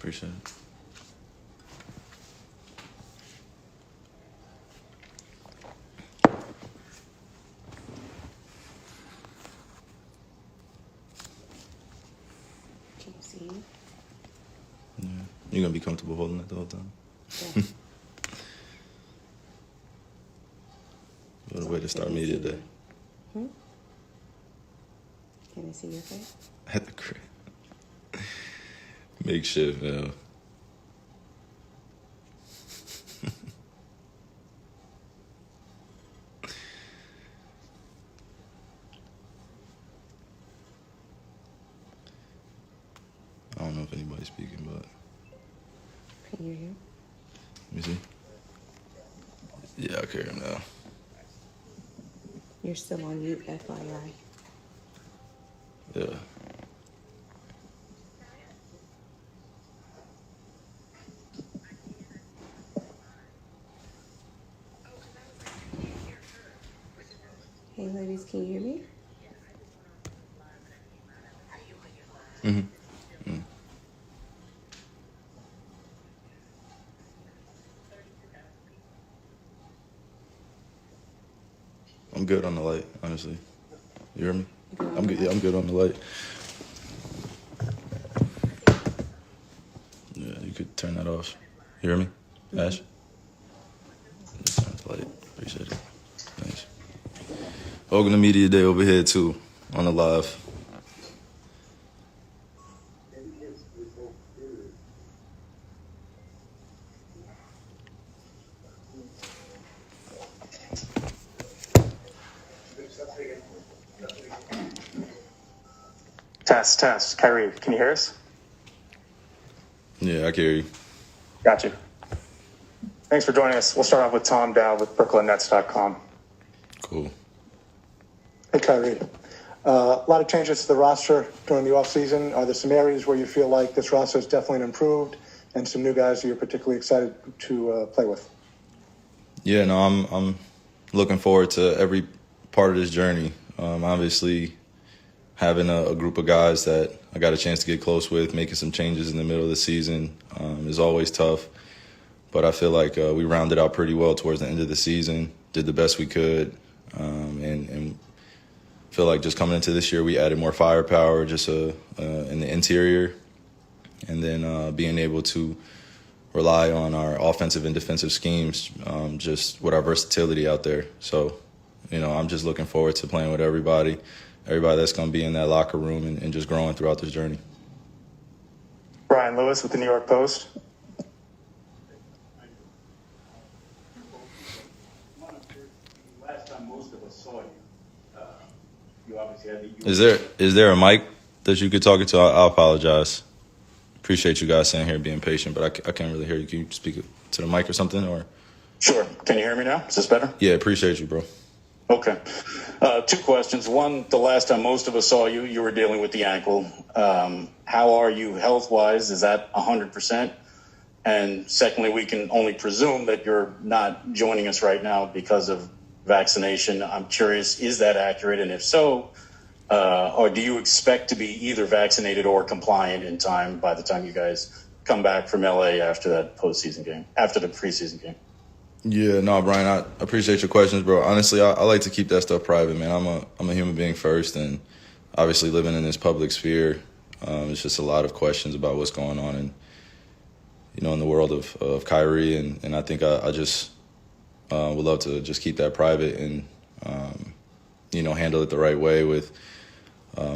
Appreciate it. Can you see you? Yeah. You're going to be comfortable holding it the whole time? Yeah. What a way to start media day. Hmm? Can I see your face? At the crib. Makeshift, man. I don't know if anybody's speaking, but Can you hear? let me see. Yeah, I can hear him now. You're still on mute, FYI. Yeah. Hey, ladies, can you hear me? Mm-hmm. I'm good on the light, honestly. You hear me? I'm good. Yeah, I'm good on the light. Yeah, you could turn that off. You hear me, Ash? Just turn the light. Appreciate it. Thanks. Welcome to Media Day over here too, on the live. Test. Kyrie, can you hear us? Yeah, I can hear you. Got you. Thanks for joining us. We'll start off with Tom Dow with BrooklynNets.com. Cool. Hey, Kyrie. A lot of changes to the roster during the offseason. Are there some areas where you feel like this roster is definitely improved and some new guys that you're particularly excited to play with? Yeah, no, I'm looking forward to every part of this journey. Obviously, having a group of guys that I got a chance to get close with, making some changes in the middle of the season is always tough. But I feel like we rounded out pretty well towards the end of the season, did the best we could, and feel like just coming into this year, we added more firepower just in the interior, and then being able to rely on our offensive and defensive schemes, just with our versatility out there. So, I'm just looking forward to playing with everybody that's going to be in that locker room and just growing throughout this journey. Brian Lewis with the New York Post. Last time most of us saw you, you obviously had the... Is there a mic that you could talk into? I apologize. Appreciate you guys sitting here being patient, but I can't really hear you. Can you speak to the mic or something? Or Sure. Can you hear me now? Is this better? Yeah, appreciate you, bro. Okay. Two questions. One, the last time most of us saw you, you were dealing with the ankle. How are you health-wise? Is that 100%? And secondly, we can only presume that you're not joining us right now because of vaccination. I'm curious, is that accurate? And if so, or do you expect to be either vaccinated or compliant in time by the time you guys come back from LA after that postseason game, after the preseason game? Yeah, no, Brian, I appreciate your questions, bro. Honestly, I like to keep that stuff private, man. I'm a human being first, and obviously living in this public sphere, it's just a lot of questions about what's going on in the world of Kyrie, and I think I just would love to just keep that private and handle it the right way with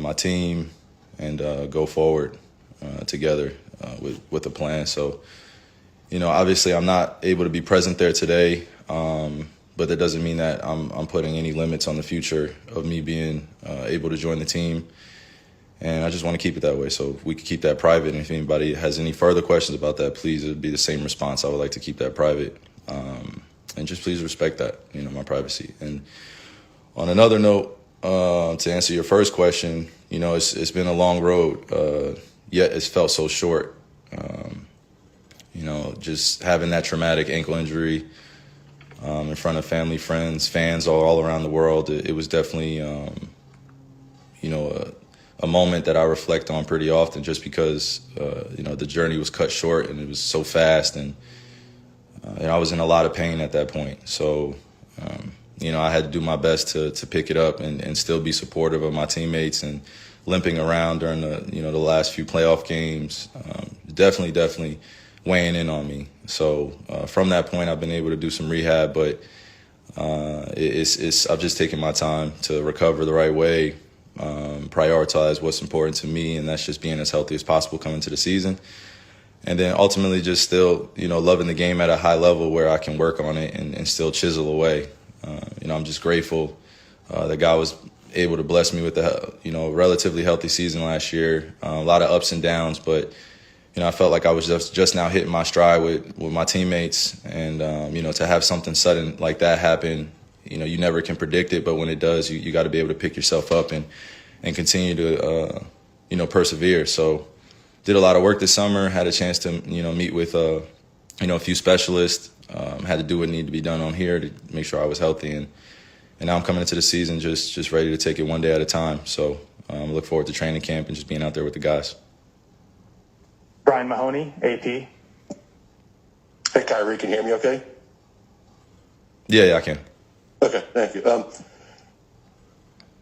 my team and go forward together with a plan. So, obviously I'm not able to be present there today, but that doesn't mean that I'm putting any limits on the future of me being able to join the team. And I just want to keep it that way. So if we could keep that private, and if anybody has any further questions about that, please, it would be the same response. I would like to keep that private. And just please respect that, my privacy. And on another note, to answer your first question, it's been a long road, yet it's felt so short. Just having that traumatic ankle injury in front of family, friends, fans all around the world, it was definitely, a moment that I reflect on pretty often, just because the journey was cut short and it was so fast, and I was in a lot of pain at that point. So I had to do my best to pick it up and still be supportive of my teammates, and limping around during the last few playoff games definitely weighing in on me. So from that point, I've been able to do some rehab, but I've just taken my time to recover the right way, prioritize what's important to me, and that's just being as healthy as possible coming to the season. And then ultimately just still, loving the game at a high level where I can work on it and still chisel away. I'm just grateful that God was able to bless me with a relatively healthy season last year. A lot of ups and downs, but I felt like I was just now hitting my stride with my teammates, and to have something sudden like that happen, you never can predict it, but when it does, you got to be able to pick yourself up and continue to persevere. So did a lot of work this summer, had a chance to meet with a few specialists, had to do what needed to be done on here to make sure I was healthy, and now I'm coming into the season just ready to take it one day at a time. So I look forward to training camp and just being out there with the guys. Brian Mahoney, AP. Hey, Kyrie, can you hear me okay? Yeah, I can. Okay, thank you.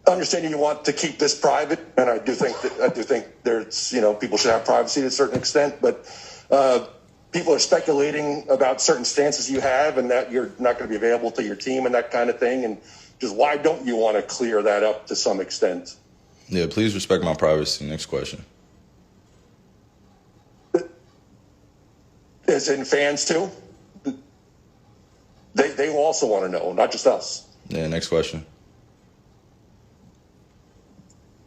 Understanding you want to keep this private, and I do think there's, people should have privacy to a certain extent, but people are speculating about certain stances you have and that you're not going to be available to your team and that kind of thing, and just why don't you want to clear that up to some extent? Yeah, please respect my privacy. Next question. As in fans too? They also want to know, not just us. Yeah, next question.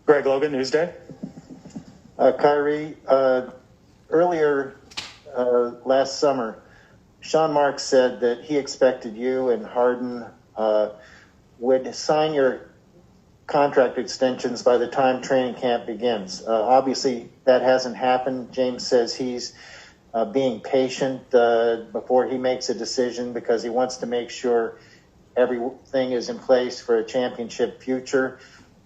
Greg Logan, Newsday. Kyrie, earlier last summer, Sean Marks said that he expected you and Harden would sign your contract extensions by the time training camp begins. Obviously, that hasn't happened. James says he's being patient before he makes a decision because he wants to make sure everything is in place for a championship future.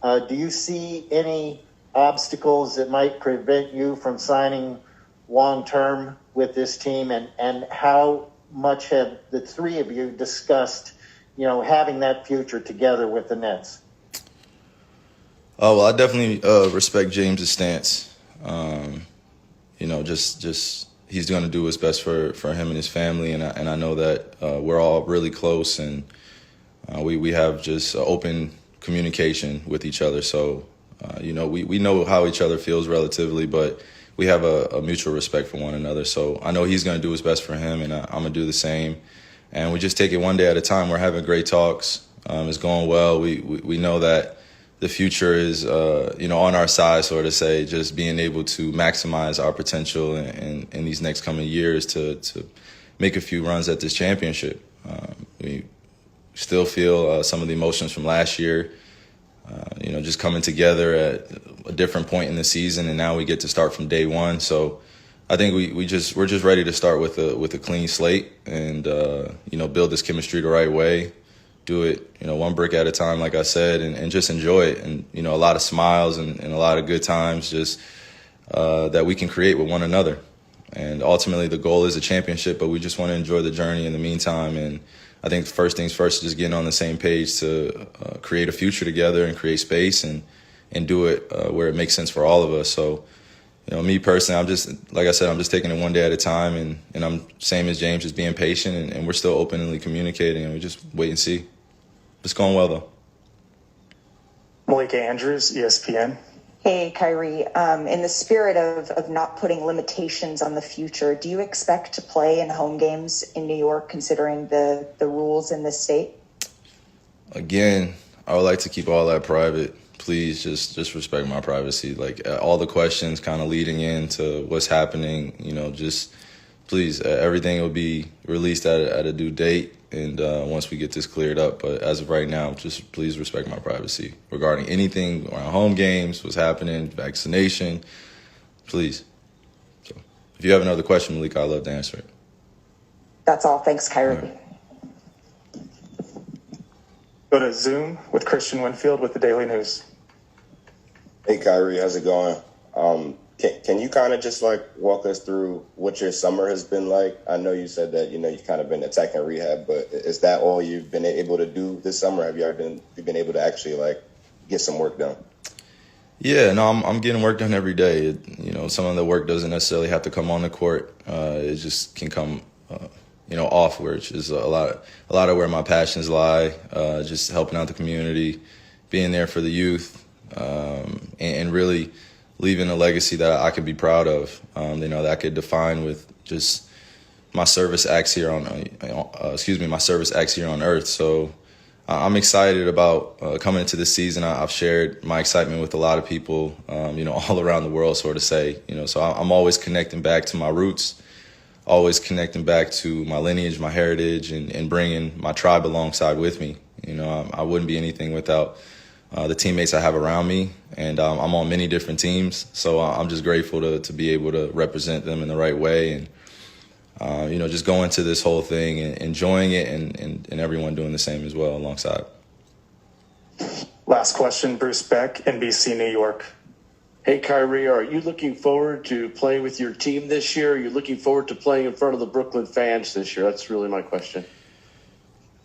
Do you see any obstacles that might prevent you from signing long-term with this team? And how much have the three of you discussed, having that future together with the Nets? Oh, well, I definitely respect James's stance. Just he's going to do what's best for him and his family, and I know that we're all really close, and we have just open communication with each other. So, we know how each other feels relatively, but we have a mutual respect for one another. So I know he's going to do what's best for him, and I'm going to do the same. And we just take it one day at a time. We're having great talks. It's going well. We know that the future is, on our side, so to say, just being able to maximize our potential in these next coming years to make a few runs at this championship. We still feel some of the emotions from last year, just coming together at a different point in the season, and now we get to start from day one. So I think we're just ready to start with a clean slate and build this chemistry the right way. Do it, one brick at a time, like I said, and just enjoy it. And, a lot of smiles and a lot of good times just that we can create with one another. And ultimately the goal is a championship, but we just want to enjoy the journey in the meantime. And I think first things first is just getting on the same page to create a future together and create space and do it where it makes sense for all of us. So, me personally, I'm just taking it one day at a time, and I'm same as James, just being patient, and we're still openly communicating, and we just wait and see. It's going well, though. Malika Andrews, ESPN. Hey, Kyrie. In the spirit of not putting limitations on the future, do you expect to play in home games in New York, considering the rules in this state? Again, I would like to keep all that private. Please just respect my privacy. Like all the questions kind of leading into what's happening, just please, everything will be released at a due date. And once we get this cleared up, but as of right now, just please respect my privacy regarding anything around home games, what's happening, vaccination, please. So if you have another question, Malika, I'd love to answer it. That's all. Thanks, Kyrie. All right. Go to Zoom with Christian Winfield with the Daily News. Hey Kyrie, how's it going? Can you kind of just like walk us through what your summer has been like? I know you said that you've kind of been attacking rehab, but is that all you've been able to do this summer? Have you been able to actually like get some work done? Yeah, no, I'm getting work done every day. Some of the work doesn't necessarily have to come on the court. It just can come, off, which is a lot of where my passions lie. Just helping out the community, being there for the youth, and really leaving a legacy that I could be proud of. That I could define with just my service acts here on, my service acts here on Earth. So I'm excited about coming into this season. I've shared my excitement with a lot of people, all around the world, so to say. So I'm always connecting back to my roots, always connecting back to my lineage, my heritage, and bringing my tribe alongside with me. I wouldn't be anything without the teammates I have around me, and I'm on many different teams. So I'm just grateful to be able to represent them in the right way, and just go into this whole thing and enjoying it, and everyone doing the same as well alongside. Last question, Bruce Beck, NBC New York. Hey, Kyrie, are you looking forward to playing with your team this year? Are you looking forward to playing in front of the Brooklyn fans this year? That's really my question.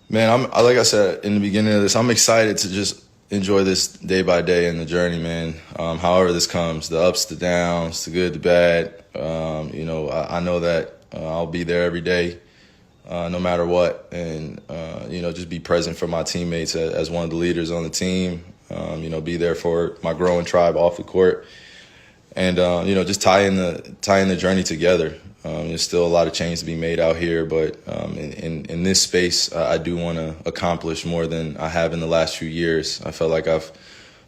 Man, like I said in the beginning of this, I'm excited to just enjoy this day by day in the journey, man. However this comes, the ups, the downs, the good, the bad. I know that I'll be there every day, no matter what, and just be present for my teammates as one of the leaders on the team. Be there for my growing tribe off the court, and just tying the journey together. There's still a lot of change to be made out here, but in this space, I do want to accomplish more than I have in the last few years. I felt like I've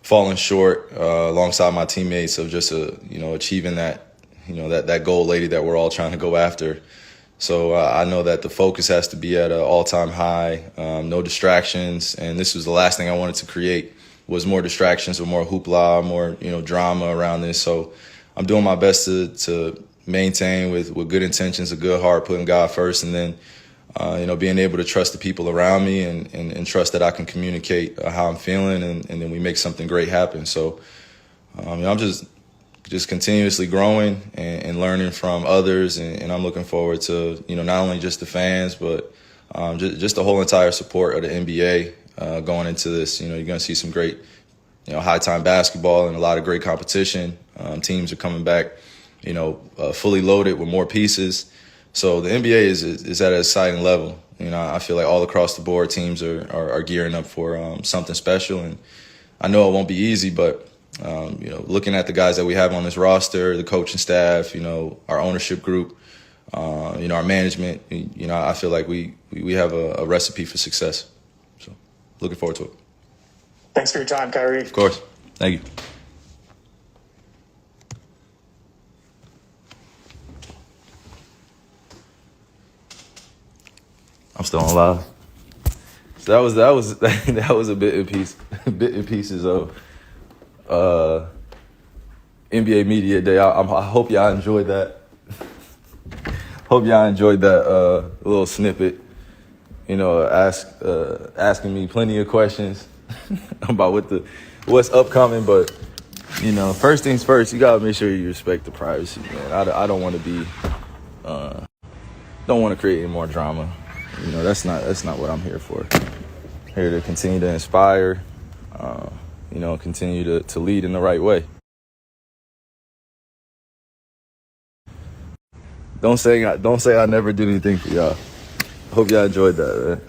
fallen short alongside my teammates of just achieving that goal lady that we're all trying to go after. So I know that the focus has to be at an all-time high, no distractions, and this was the last thing I wanted to create was more distractions or more hoopla, more drama around this. So I'm doing my best to maintain with good intentions, a good heart, putting God first, and then being able to trust the people around me and trust that I can communicate how I'm feeling, and then we make something great happen. So I'm just continuously growing and learning from others, and I'm looking forward to not only just the fans, but just the whole entire support of the NBA going into this. You're going to see some great high time basketball and a lot of great competition. Teams are coming back fully loaded with more pieces. So the NBA is at an exciting level. I feel like all across the board teams are gearing up for something special, and I know it won't be easy, but looking at the guys that we have on this roster, the coaching staff, our ownership group, our management, I feel like we have a recipe for success. So looking forward to it. Thanks for your time, Kyrie. Of course. Thank you. I'm still on live. So that was a bit in pieces of NBA Media Day. I hope y'all enjoyed that. Hope y'all enjoyed that little snippet. Asking me plenty of questions about what's upcoming. But first things first, you gotta make sure you respect the privacy, man. I don't want to be don't want to create any more drama. That's not what I'm here for. Here to continue to inspire, continue to lead in the right way. Don't say I never did anything for y'all. Hope y'all enjoyed that, man.